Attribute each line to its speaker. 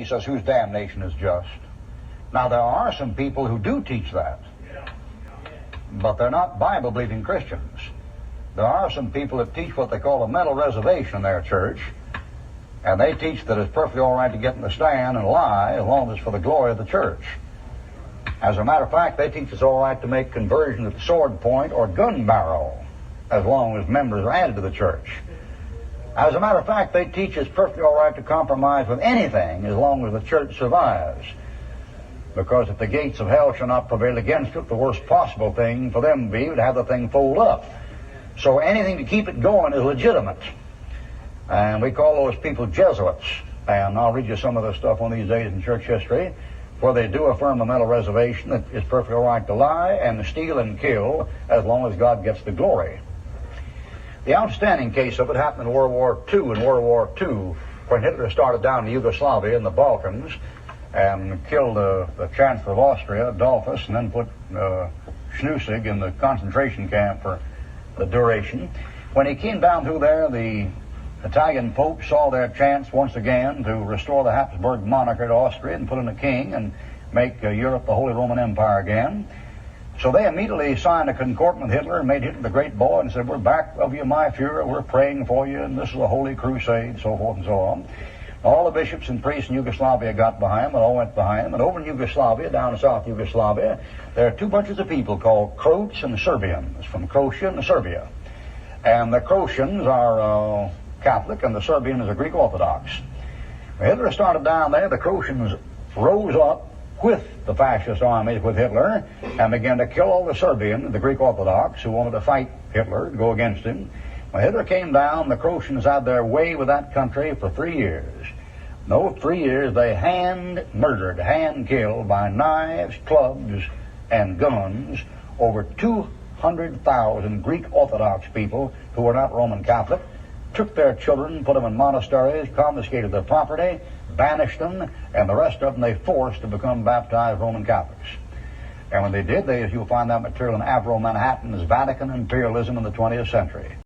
Speaker 1: he says, whose damnation is just. Now, there are some people who do teach that, but they're not Bible-believing Christians. There are some people that teach what they call a mental reservation in their church, and they teach that it's perfectly all right to get in the stand and lie as long as it's for the glory of the church. As a matter of fact, they teach it's all right to make conversions at sword point or gun barrel as long as members are added to the church. As a matter of fact, they teach it's perfectly all right to compromise with anything as long as the church survives. Because if the gates of hell shall not prevail against it, the worst possible thing for them be to have the thing fold up. So anything to keep it going is legitimate. And we call those people Jesuits. And I'll read you some of the stuff on these days in church history, where they do affirm the mental reservation that it's perfectly all right to lie and to steal and kill as long as God gets the glory. The outstanding case of it happened in World War II. In World War II, when Hitler started down in Yugoslavia in the Balkans and killed the Chancellor of Austria, Adolphus, and then put Schnusig in the concentration camp for the duration. When he came down through there, the Italian popes saw their chance once again to restore the Habsburg monarchy to Austria and put in a king and make Europe the Holy Roman Empire again. So they immediately signed a concordance with Hitler and made Hitler the great boy and said, we're back of you, my Fuhrer, we're praying for you, and this is a holy crusade, so forth and so on. All the bishops and priests in Yugoslavia got behind him, and all went behind him. And over in Yugoslavia, down in South Yugoslavia, there are two bunches of people called Croats and Serbians, from Croatia and Serbia. And the Croatians are Catholic, and the Serbians are Greek Orthodox. When Hitler started down there, the Croatians rose up with the fascist armies, with Hitler, and began to kill all the Serbians, the Greek Orthodox, who wanted to fight Hitler, go against him. When Hitler came down, the Croatians had their way with that country for 3 years. In those 3 years, they hand-murdered, hand-killed by knives, clubs, and guns over 200,000 Greek Orthodox people who were not Roman Catholic, took their children, put them in monasteries, confiscated their property, banished them, and the rest of them they forced to become baptized Roman Catholics. And when they did, you'll find that material in Avro Manhattan's Vatican Imperialism in the 20th Century.